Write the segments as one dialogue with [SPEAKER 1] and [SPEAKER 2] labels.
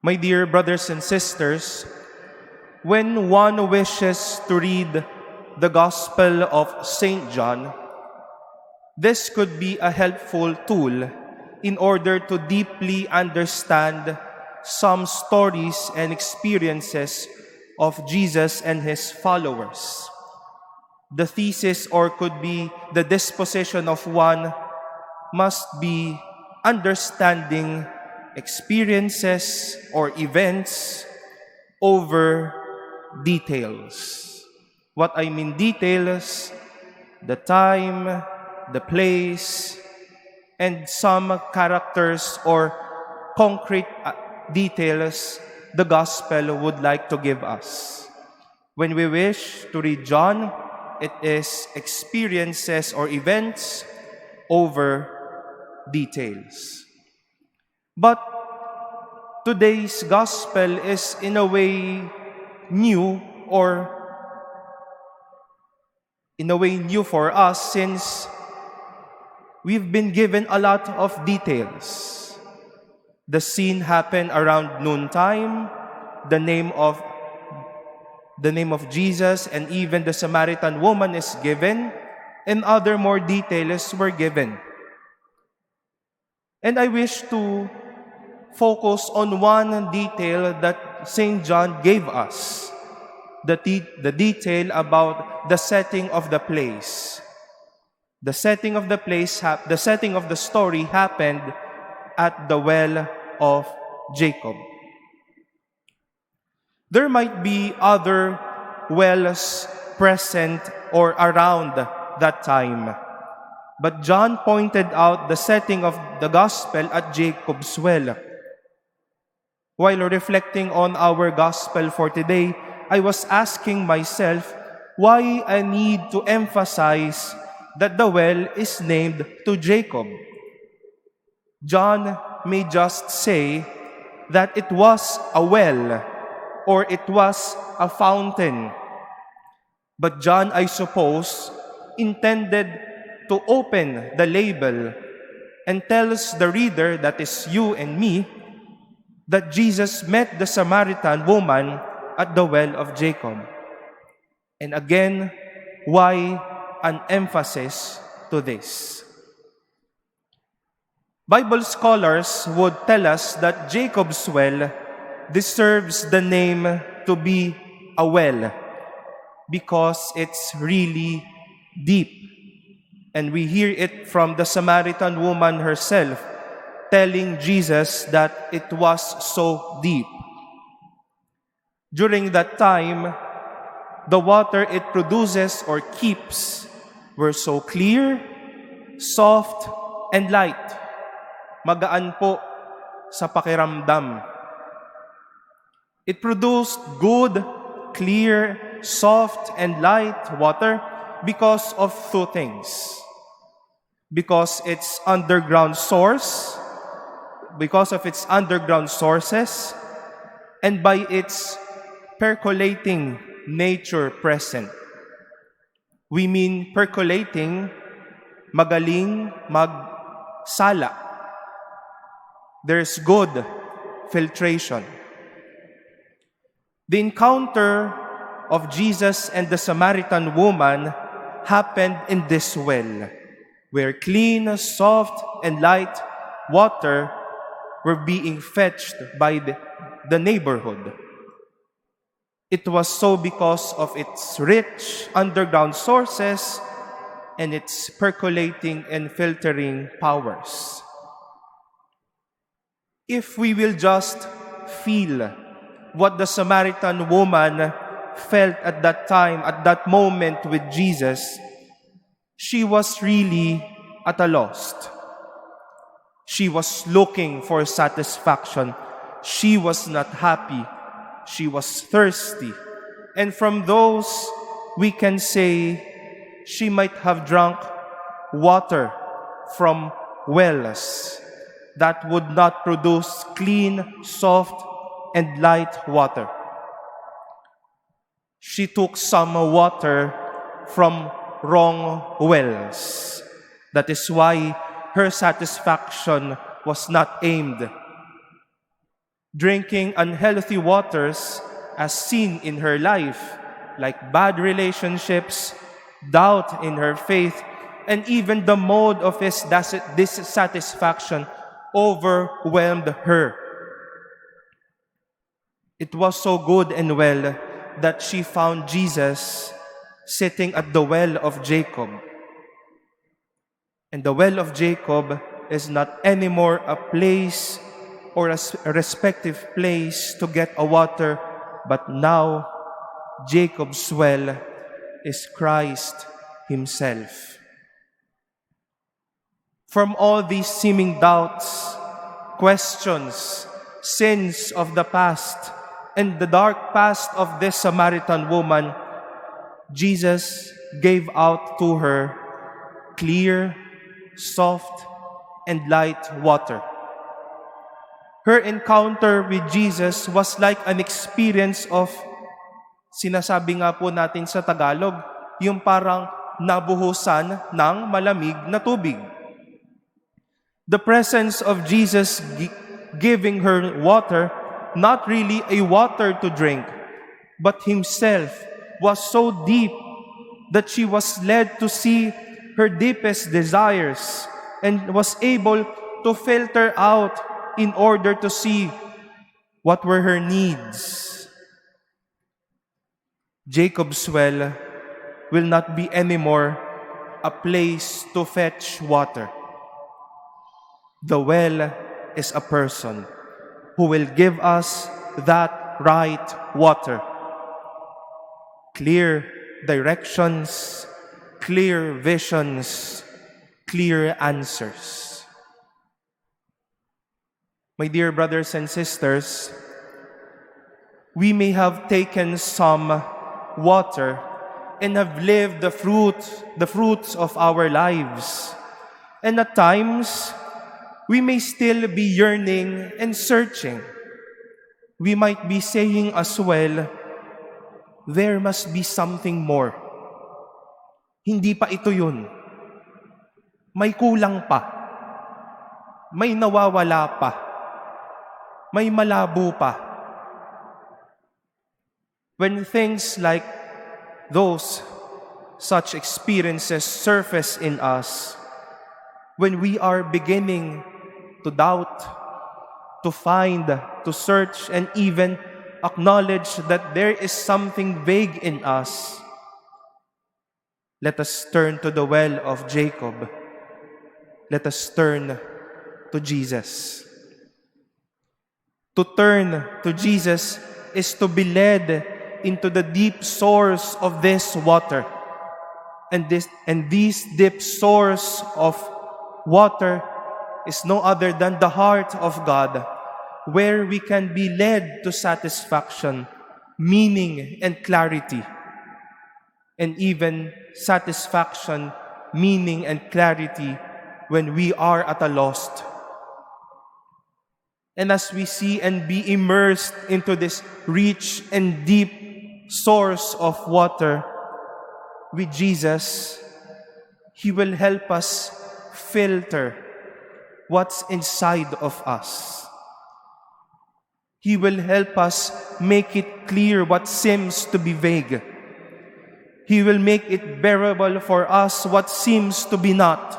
[SPEAKER 1] My dear brothers and sisters, when one wishes to read the Gospel of St. John, this could be a helpful tool in order to deeply understand some stories and experiences of Jesus and his followers. The thesis, or could be the disposition of one, must be understanding experiences or events over details. What I mean details, the time, the place, and some characters or concrete details the gospel would like to give us. When we wish to read John, it is experiences or events over details. But today's gospel is in a way new, or in a way new for us, since we've been given a lot of details. The scene happened around noontime, the name of Jesus and even the Samaritan woman is given, and other more details were given. And I wish to focus on one detail that St. John gave us, the detail about the setting of the place. The setting of the story happened at the well of Jacob. There might be other wells present or around that time, but John pointed out the setting of the gospel at Jacob's well. While reflecting on our gospel for today, I was asking myself why I need to emphasize that the well is named to Jacob. John may just say that it was a well or it was a fountain. But John, I suppose, intended to open the label and tells the reader, that is you and me, that Jesus met the Samaritan woman at the well of Jacob. And again, why an emphasis to this? Bible scholars would tell us that Jacob's well deserves the name to be a well because it's really deep. And we hear it from the Samaritan woman herself, telling Jesus that it was so deep. During that time, the water it produces or keeps were so clear, soft, and light. Magaan po sa pakiramdam. It produced good, clear, soft, and light water because of two things. Because of its underground sources, and by its percolating nature present. We mean percolating, magaling magsala. There's good filtration. The encounter of Jesus and the Samaritan woman happened in this well, where clean, soft, and light water were being fetched by the neighborhood. It was so because of its rich underground sources and its percolating and filtering powers. If we will just feel what the Samaritan woman felt at that time, at that moment with Jesus, she was really at a loss. She was looking for satisfaction. She was not happy. She was thirsty. And from those, we can say she might have drunk water from wells that would not produce clean, soft, and light water. She took some water from wrong wells. That is why her satisfaction was not aimed drinking unhealthy waters as seen in her life, like bad relationships, doubt in her faith, and even the mode of his dissatisfaction overwhelmed her. It was so good and well that she found Jesus sitting at the well of Jacob. And the well of Jacob is not anymore a place or a respective place to get a water, but now Jacob's well is Christ himself. From all these seeming doubts, questions, sins of the past, and the dark past of this Samaritan woman, Jesus gave out to her clear, soft, and light water. Her encounter with Jesus was like an experience of, sinasabi nga po natin sa Tagalog, yung parang nabuhusan ng malamig na tubig. The presence of Jesus giving her water, not really a water to drink, but himself was so deep that she was led to see her deepest desires and was able to filter out in order to see what were her needs. Jacob's well will not be anymore a place to fetch water. The well is a person who will give us that right water. Clear directions, clear visions, clear answers. My dear brothers and sisters, we may have taken some water and have lived the fruits of our lives. And at times, we may still be yearning and searching. We might be saying as well, there must be something more. Hindi pa ito yun. May kulang pa. May nawawala pa. May malabo pa. When things like those, such experiences surface in us, when we are beginning to doubt, to find, to search, and even acknowledge that there is something vague in us, let us turn to the well of Jacob. Let us turn to Jesus. To turn to Jesus is to be led into the deep source of this water. And this deep source of water is no other than the heart of God, where we can be led to satisfaction, meaning, and clarity. And even satisfaction, meaning, and clarity when we are at a lost. And as we see and be immersed into this rich and deep source of water with Jesus, He will help us filter what's inside of us. He will help us make it clear what seems to be vague. He will make it bearable for us what seems to be not.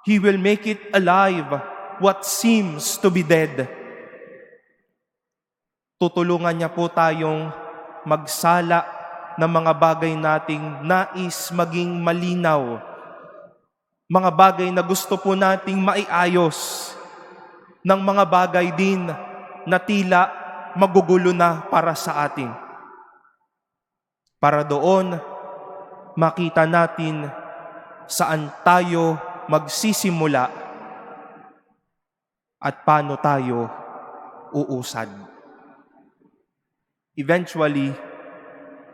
[SPEAKER 1] He will make it alive what seems to be dead. Tutulungan niya po tayong magsala ng mga bagay nating nais maging malinaw. Mga bagay na gusto po nating maiayos. Ng mga bagay din na tila magugulo na para sa atin. Para doon, makita natin saan tayo magsisimula at paano tayo uusad. Eventually,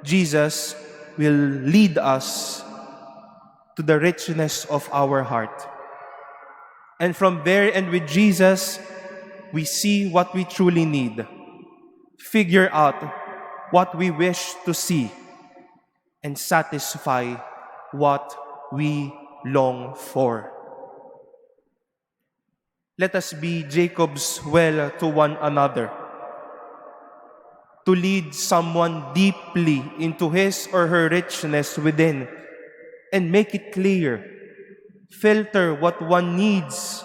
[SPEAKER 1] Jesus will lead us to the richness of our heart. And from there and with Jesus, we see what we truly need, figure out what we wish to see, and satisfy what we long for. Let us be Jacob's well to one another, to lead someone deeply into his or her richness within and make it clear. Filter what one needs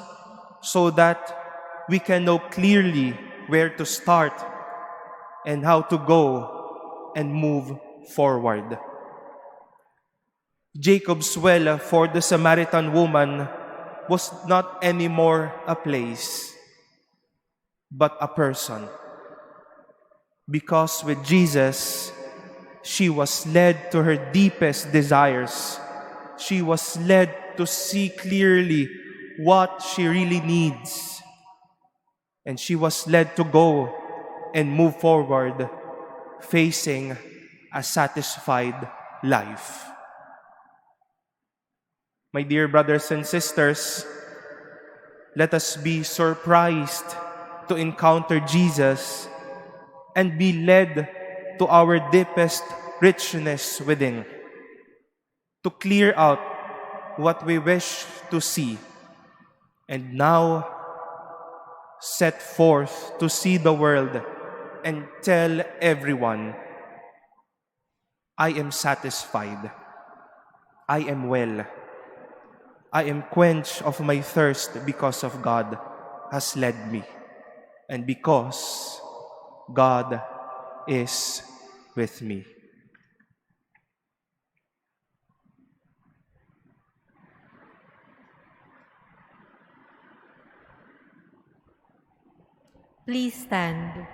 [SPEAKER 1] so that we can know clearly where to start and how to go and move forward. Jacob's well for the Samaritan woman was not anymore a place, but a person. Because with Jesus, she was led to her deepest desires. She was led to see clearly what she really needs. And she was led to go and move forward, facing a satisfied life. My dear brothers and sisters, let us be surprised to encounter Jesus and be led to our deepest richness within, to clear out what we wish to see, and now set forth to see the world and tell everyone, I am satisfied, I am well, I am quenched of my thirst because of God has led me, and because God is with me.
[SPEAKER 2] Please stand.